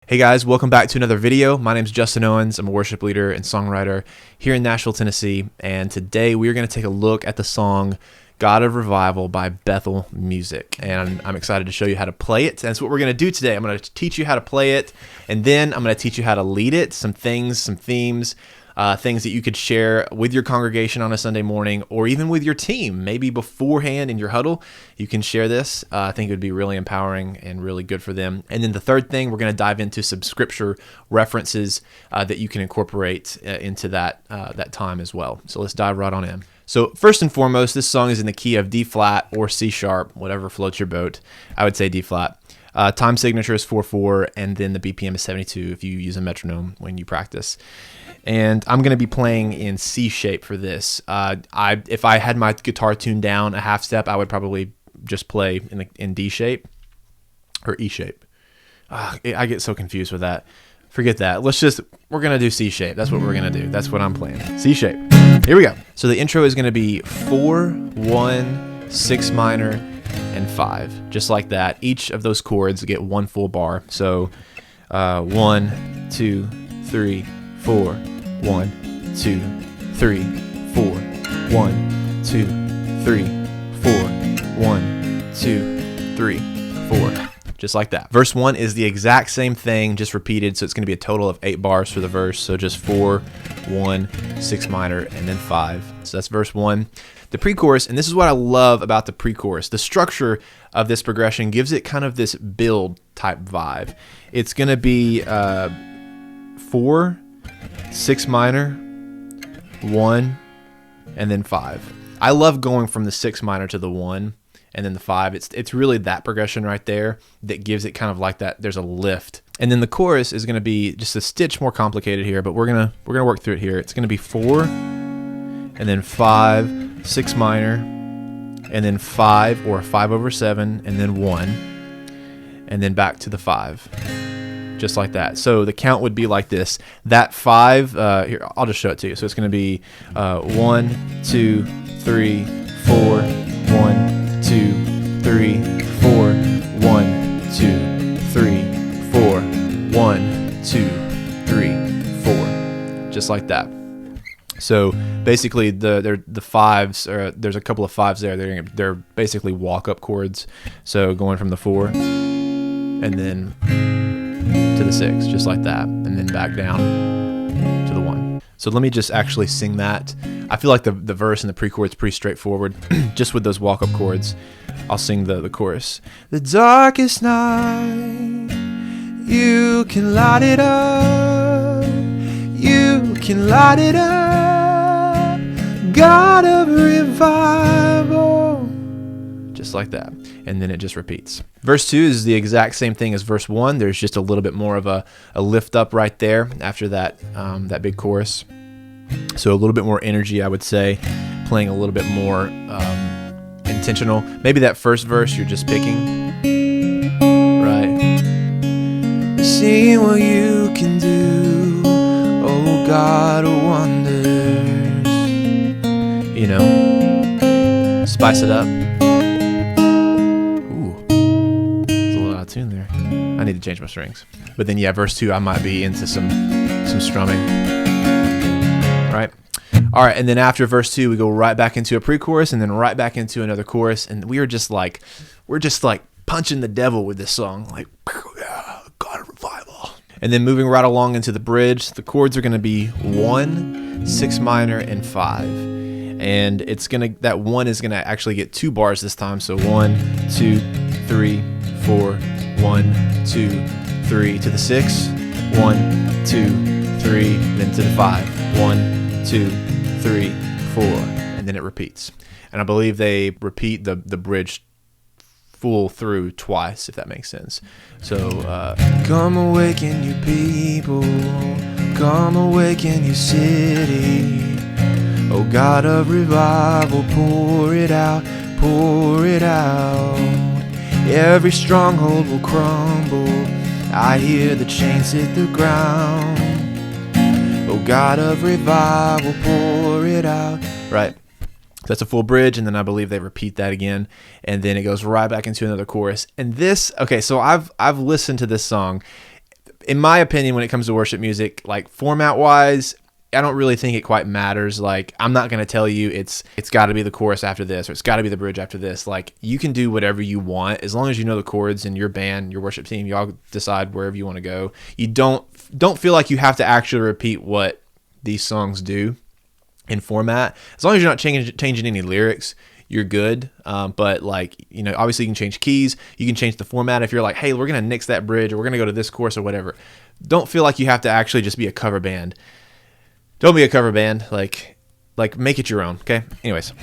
Hey guys, welcome back to another video. My name is Justin Owens. I'm a worship leader and songwriter here in Nashville, Tennessee. And today we are going to take a look at the song God of Revival by Bethel Music. And I'm excited to show you how to play it. And that's what we're going to do today. I'm going to teach you how to play it. And then I'm going to teach you how to lead it, some things, some themes, things that you could share with your congregation on a Sunday morning or even with your team. Maybe beforehand in your huddle, you can share this. I think it would be really empowering and really good for them. And then the third thing, we're going to dive into some scripture references that you can incorporate into that time as well. So let's dive right on in. So first and foremost, this song is in the key of D flat or C sharp, whatever floats your boat. I would say D flat. Time signature is 4/4, and then the BPM is 72 if you use a metronome when you practice. And I'm going to be playing in C shape for this. If I had my guitar tuned down a half step, I would probably just play in D shape or E shape. I get so confused with that. Forget that. We're going to do C shape. That's what we're going to do. That's what I'm playing. C shape. Here we go. So the intro is going to be 4, 1, 6 minor, and 5. Just like that. Each of those chords get one full bar. So 1, 2, 3, 4, 1, 2, 3, 4, 1, 2, 3, 4, 1, 2, 3, 4. Just like that. Verse 1 is the exact same thing, just repeated. So it's going to be a total of 8 bars for the verse. So just 4, 1, 6 minor, and then 5. So that's verse 1. The pre-chorus, and this is what I love about the pre-chorus. The structure of this progression gives it kind of this build type vibe. It's going to be 4, 6 minor, 1, and then 5. I love going from the 6 minor to the 1 and then the 5. It's really that progression right there that gives it kind of like that. There's a lift. And then the chorus is going to be just a stitch more complicated here, but we're going to work through it here. It's going to be 4 and then 5, 6 minor, and then 5 or 5/7 and then 1 and then back to the 5. Just like that. So the count would be like this. That 5, here, I'll just show it to you. So it's going to be 1, 2, 3, 4, 1, 2, 3, 4, 1, 2, 3, 4, 1, 2, 3, 4. Just like that. So basically the fives, or there's a couple of 5s there. They're basically walk-up chords. So going from the 4 and then to the 6, just like that, and then back down to the 1. So let me just actually sing that. I feel like the verse and the pre-chord's pretty straightforward, just with those walk-up chords. I'll sing the chorus. The darkest night, you can light it up. You can light it up. God of revival. Just like that. And then it just repeats. Verse 2 is the exact same thing as verse 1. There's just a little bit more of a lift up right there after that big chorus. So a little bit more energy, I would say, playing a little bit more intentional. Maybe that first verse you're just picking, right? Seeing what you can do, oh God of wonders. You know, spice it up. Tune there. I need to change my strings. But then yeah, verse 2, I might be into some strumming. Right? All right, and then after verse 2, we go right back into a pre-chorus and then right back into another chorus, and we're just like punching the devil with this song, like, yeah, God of revival. And then moving right along into the bridge, the chords are going to be 1, 6 minor, and 5. And that 1 is gonna actually get 2 bars this time. So 1, 2, 3, 4, 1, 2, 3 to the 6, 1, 2, 3, then to the 5, 1, 2, 3, 4, and then it repeats. And I believe they repeat the bridge full through twice, if that makes sense. So come awaken you people, come awaken you city. Oh God of revival, pour it out, pour it out. Every stronghold will crumble. I hear the chains hit the ground. Oh God of revival, pour it out. Right. That's a full bridge, and then I believe they repeat that again, and then it goes right back into another chorus. And this, okay, so I've listened to this song in my opinion, when it comes to worship music, like format wise, I don't really think it quite matters. Like, I'm not going to tell you it's got to be the chorus after this, or it's got to be the bridge after this. Like, you can do whatever you want as long as you know the chords, and your band, your worship team, y'all decide wherever you want to go. You don't feel like you have to actually repeat what these songs do in format. As long as you're not changing any lyrics, you're good. But like, obviously you can change keys, you can change the format. If you're like, hey, we're going to nix that bridge, or we're going to go to this chorus or whatever, don't feel like you have to actually just be a cover band. Don't be a cover band. Like make it your own. Okay. Anyways,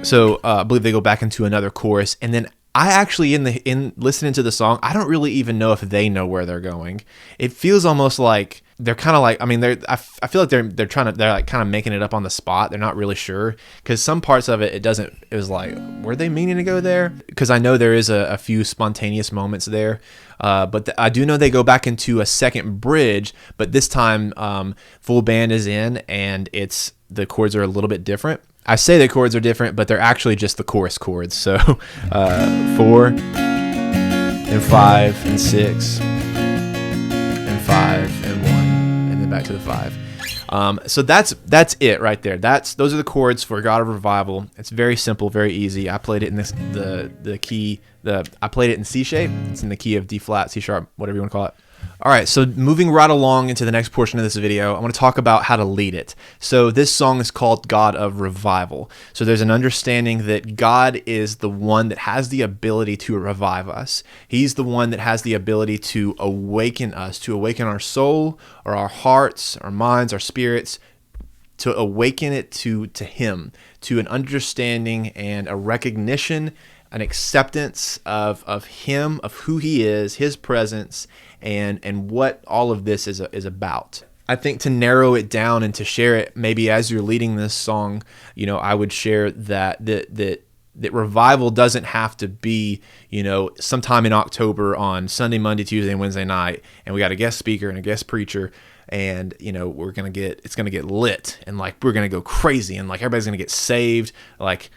so I believe they go back into another chorus, and then I actually in listening to the song, I don't really even know if they know where they're going. It feels almost like they're kind of like, I mean, I feel like they're like kind of making it up on the spot. They're not really sure, because some parts of it was like, were they meaning to go there? Because I know there is a few spontaneous moments there, but I do know they go back into a second bridge, but this time full band is in, and the chords are a little bit different. I say the chords are different, but they're actually just the chorus chords. So 4 and 5 and 6 and 5 and 1, and then back to the 5. So that's it right there. Those are the chords for God of Revival. It's very simple, very easy. I played it in I played it in C shape. It's in the key of D flat, C sharp, whatever you want to call it. All right, so moving right along into the next portion of this video, I want to talk about how to lead it. So this song is called God of Revival. So there's an understanding that God is the one that has the ability to revive us. He's the one that has the ability to awaken us, to awaken our soul or our hearts, our minds, our spirits, to awaken it to Him, to an understanding and a recognition, an acceptance of Him, of who He is, His presence, and what all of this is about. I think to narrow it down and to share it, maybe as you're leading this song, I would share that revival doesn't have to be, sometime in October on Sunday, Monday, Tuesday, and Wednesday night, and we got a guest speaker and a guest preacher, and it's gonna get lit, and like we're gonna go crazy, and like everybody's gonna get saved, like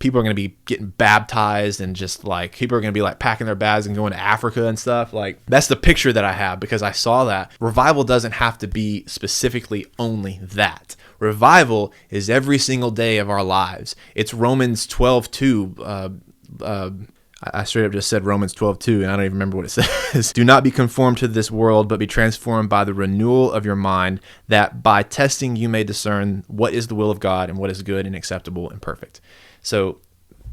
people are going to be getting baptized, and just like people are going to be like packing their bags and going to Africa and stuff. Like, that's the picture that I have, because I saw that. Revival doesn't have to be specifically only that. Revival is every single day of our lives. It's Romans 12:2. I straight up just said Romans 12:2, and I don't even remember what it says. Do not be conformed to this world, but be transformed by the renewal of your mind, that by testing you may discern what is the will of God and what is good and acceptable and perfect. So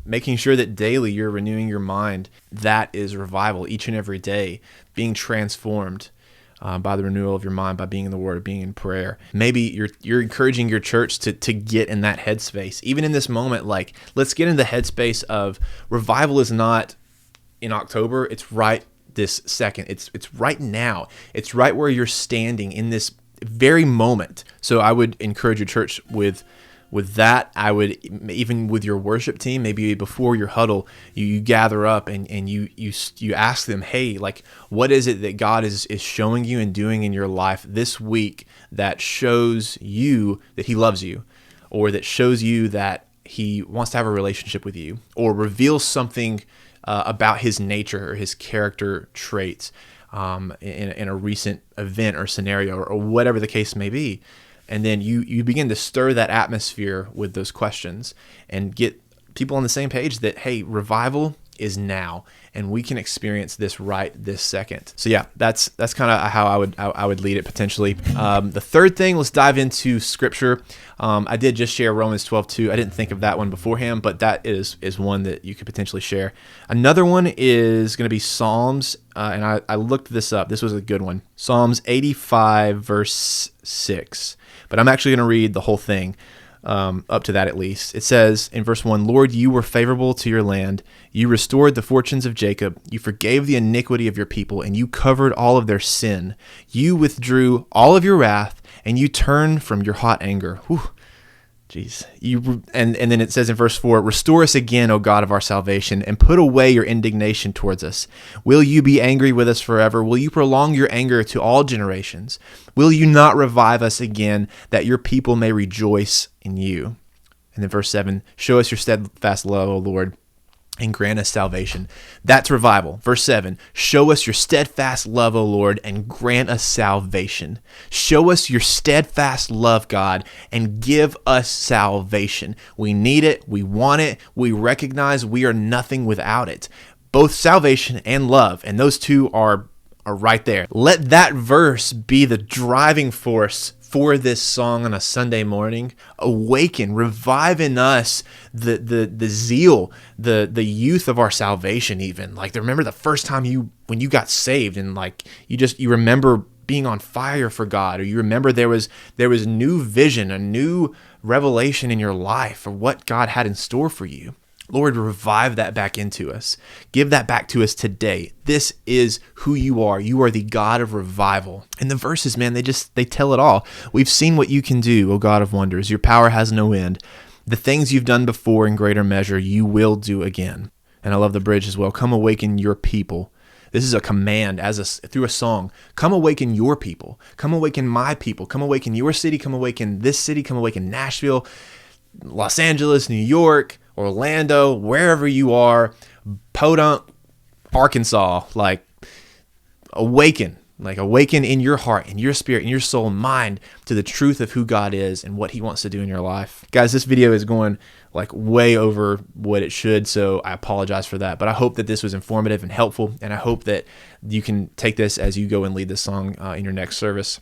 making sure that daily you're renewing your mind, that is revival each and every day, being transformed by the renewal of your mind, by being in the Word, being in prayer. Maybe you're encouraging your church to get in that headspace. Even in this moment, like, let's get in the headspace of revival is not in October. It's right this second. It's right now. It's right where you're standing in this very moment. So I would encourage your church with that. I would, even with your worship team, maybe before your huddle, you gather up and you ask them, hey, like, what is it that God is showing you and doing in your life this week that shows you that He loves you, or that shows you that He wants to have a relationship with you, or reveals something about His nature or His character traits in a recent event or scenario, or whatever the case may be. And then you begin to stir that atmosphere with those questions and get people on the same page that, hey, revival is now, and we can experience this right this second. So yeah, that's kind of how I would lead it potentially. The third thing, let's dive into scripture. I did just share Romans 12:2. I didn't think of that one beforehand, but that is one that you could potentially share. Another one is going to be Psalms, and I looked this up. This was a good one. Psalms 85 verse 6. But I'm actually going to read the whole thing, up to that at least. It says in verse 1, Lord, you were favorable to your land. You restored the fortunes of Jacob. You forgave the iniquity of your people, and you covered all of their sin. You withdrew all of your wrath, and you turned from your hot anger. Whew. Jeez. And then it says in verse 4, restore us again, O God of our salvation, and put away your indignation towards us. Will you be angry with us forever? Will you prolong your anger to all generations? Will you not revive us again, that your people may rejoice in you? And then verse 7, show us your steadfast love, O Lord, and grant us salvation. That's revival. Verse 7, show us your steadfast love, O Lord, and grant us salvation. Show us your steadfast love, God, and give us salvation. We need it. We want it. We recognize we are nothing without it. Both salvation and love, and those two are right there. Let that verse be the driving force for this song on a Sunday morning. Awaken, revive in us the zeal, the youth of our salvation. Even like remember the first time when you got saved, and like you remember being on fire for God, or you remember there was new vision, a new revelation in your life of what God had in store for you. Lord, revive that back into us. Give that back to us today. This is who you are. You are the God of revival. And the verses, man, they tell it all. We've seen what you can do, O God of wonders. Your power has no end. The things you've done before in greater measure, you will do again. And I love the bridge as well. Come awaken your people. This is a command through a song. Come awaken your people. Come awaken my people. Come awaken your city. Come awaken this city. Come awaken Nashville, Los Angeles, New York, Orlando, wherever you are, Podunk, Arkansas, like awaken in your heart, in your spirit, in your soul and mind to the truth of who God is and what he wants to do in your life. Guys, this video is going like way over what it should, so I apologize for that. But I hope that this was informative and helpful, and I hope that you can take this as you go and lead this song in your next service,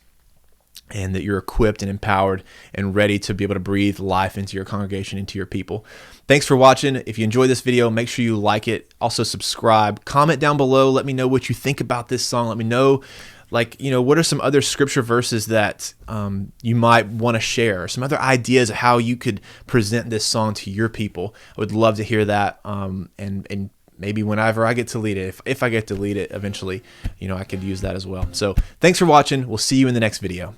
and that you're equipped and empowered and ready to be able to breathe life into your congregation, into your people. Thanks for watching. If you enjoyed this video, make sure you like it. Also subscribe, comment down below. Let me know what you think about this song. Let me know, what are some other scripture verses that you might want to share, or some other ideas of how you could present this song to your people. I would love to hear that. And maybe whenever I get to lead it, if I get to lead it eventually, I could use that as well. So thanks for watching. We'll see you in the next video.